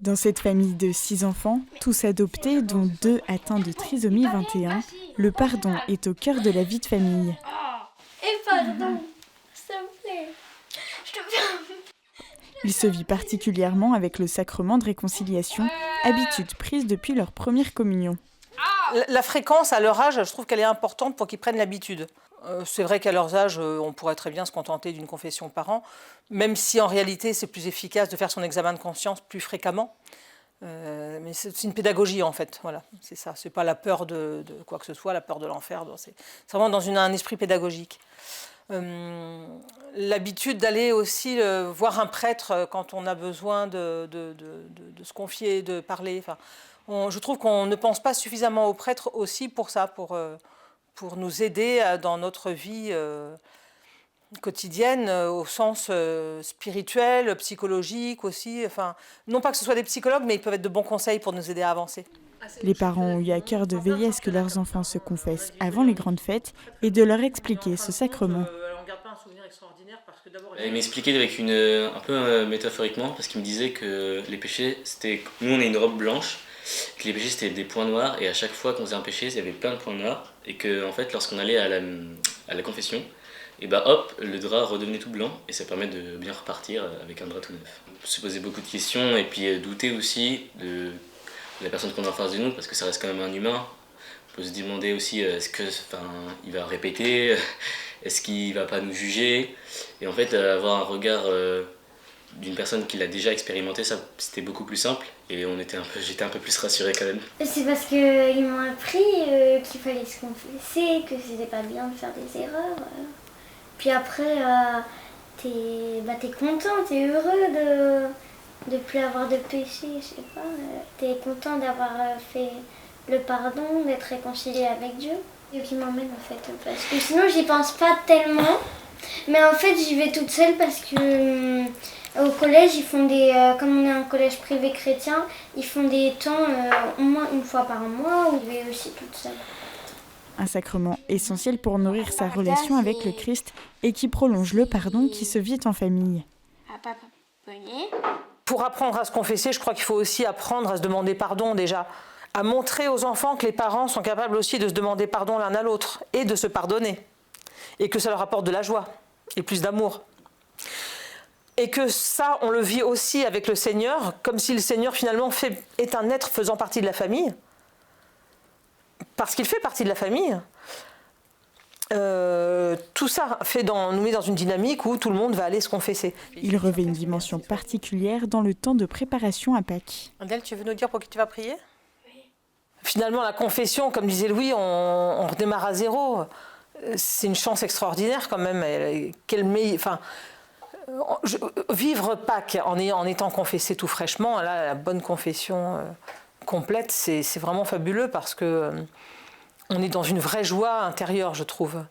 Dans cette famille de 6 enfants, tous adoptés, dont 2 atteints de trisomie 21, le pardon est au cœur de la vie de famille. Et pardon, s'il te plaît. Je te fais Il se vit particulièrement avec le sacrement de réconciliation, habitude prise depuis leur première communion. La fréquence à leur âge, je trouve qu'elle est importante pour qu'ils prennent l'habitude. C'est vrai qu'à leurs âges, on pourrait très bien se contenter d'une confession par an, même si en réalité c'est plus efficace de faire son examen de conscience plus fréquemment. Mais c'est une pédagogie en fait, voilà, c'est ça. C'est pas la peur de quoi que ce soit, la peur de l'enfer. C'est vraiment dans un esprit pédagogique. L'habitude d'aller aussi voir un prêtre quand on a besoin de se confier, de parler. Enfin, je trouve qu'on ne pense pas suffisamment aux prêtres aussi pour ça, pour nous aider dans notre vie quotidienne, au sens spirituel, psychologique aussi. Enfin, non pas que ce soit des psychologues, mais ils peuvent être de bons conseils pour nous aider à avancer. Les parents ont eu à cœur de veiller à ce que leurs enfants se confessent avant les grandes fêtes et de leur expliquer ce sacrement. Il m'expliquait avec un peu métaphoriquement, parce qu'il me disait que les péchés, c'était... Nous, on est une robe blanche, que les péchés, c'était des points noirs, et à chaque fois qu'on faisait un péché, il y avait plein de points noirs, et que, en fait, lorsqu'on allait à la confession, et bah hop, le drap redevenait tout blanc, et ça permet de bien repartir avec un drap tout neuf. Se poser beaucoup de questions, et puis douter aussi de la personne qu'on a en face de nous, parce que ça reste quand même un humain. On peut se demander aussi, est-ce qu'il va répéter, est-ce qu'il va pas nous juger? Et en fait, avoir un regard d'une personne qui l'a déjà expérimenté, ça, c'était beaucoup plus simple, et j'étais un peu plus rassuré quand même. C'est parce qu'ils m'ont appris qu'il fallait se confesser, que c'était pas bien de faire des erreurs. Puis après, t'es content, t'es heureux de plus avoir de péché, je sais pas. T'es content d'avoir fait le pardon, d'être réconcilié avec Dieu. Et qui m'emmène en fait, parce que sinon j'y pense pas tellement. Mais en fait j'y vais toute seule parce que au collège ils font comme on est un collège privé chrétien, ils font des temps au moins une fois par mois où je vais aussi toute seule. Un sacrement essentiel pour nourrir sa relation avec le Christ et qui prolonge le pardon qui se vit en famille. Pour apprendre à se confesser, je crois qu'il faut aussi apprendre à se demander pardon déjà, à montrer aux enfants que les parents sont capables aussi de se demander pardon l'un à l'autre et de se pardonner, et que ça leur apporte de la joie et plus d'amour. Et que ça, on le vit aussi avec le Seigneur, comme si le Seigneur finalement est un être faisant partie de la famille, parce qu'il fait partie de la famille. Tout ça nous met dans une dynamique où tout le monde va aller se confesser. Il revêt une dimension particulière dans le temps de préparation à Pâques. Adèle, tu veux nous dire pour qui tu vas prier ? Oui. Finalement, la confession, comme disait Louis, on redémarre à zéro. C'est une chance extraordinaire quand même. Vivre Pâques en étant confessé tout fraîchement, là, la bonne confession complète, c'est vraiment fabuleux parce que on est dans une vraie joie intérieure, je trouve,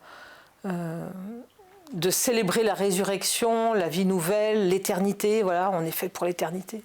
de célébrer la résurrection, la vie nouvelle, l'éternité. Voilà, on est fait pour l'éternité.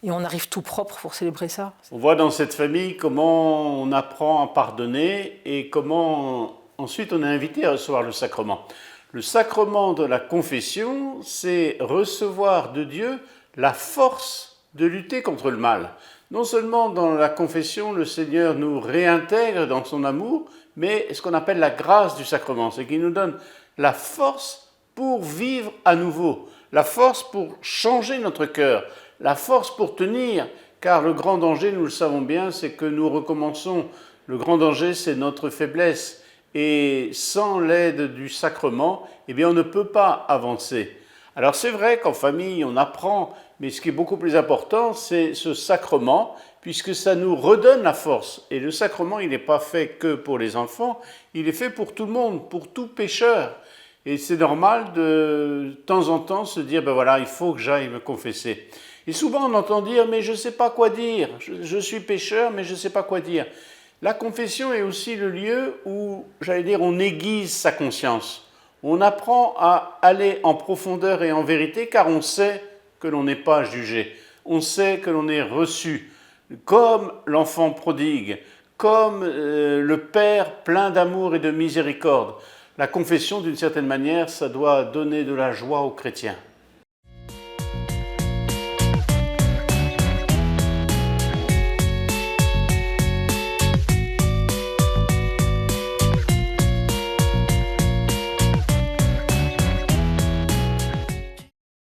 Et on arrive tout propre pour célébrer ça. On voit dans cette famille comment on apprend à pardonner et comment ensuite on est invité à recevoir le sacrement. Le sacrement de la confession, c'est recevoir de Dieu la force de lutter contre le mal. Non seulement dans la confession, le Seigneur nous réintègre dans son amour, mais ce qu'on appelle la grâce du sacrement, c'est qu'il nous donne la force pour vivre à nouveau, la force pour changer notre cœur, la force pour tenir, car le grand danger, nous le savons bien, c'est que nous recommençons. Le grand danger, c'est notre faiblesse. Et sans l'aide du sacrement, eh bien, on ne peut pas avancer. Alors c'est vrai qu'en famille, on apprend, mais ce qui est beaucoup plus important, c'est ce sacrement, puisque ça nous redonne la force. Et le sacrement, il n'est pas fait que pour les enfants, il est fait pour tout le monde, pour tout pécheur. Et c'est normal de temps en temps se dire, ben voilà, il faut que j'aille me confesser. Et souvent on entend dire, mais je ne sais pas quoi dire, je suis pécheur, mais je ne sais pas quoi dire. La confession est aussi le lieu où, on aiguise sa conscience. On apprend à aller en profondeur et en vérité, car on sait que l'on n'est pas jugé. On sait que l'on est reçu, comme l'enfant prodigue, comme le Père plein d'amour et de miséricorde. La confession, d'une certaine manière, ça doit donner de la joie aux chrétiens.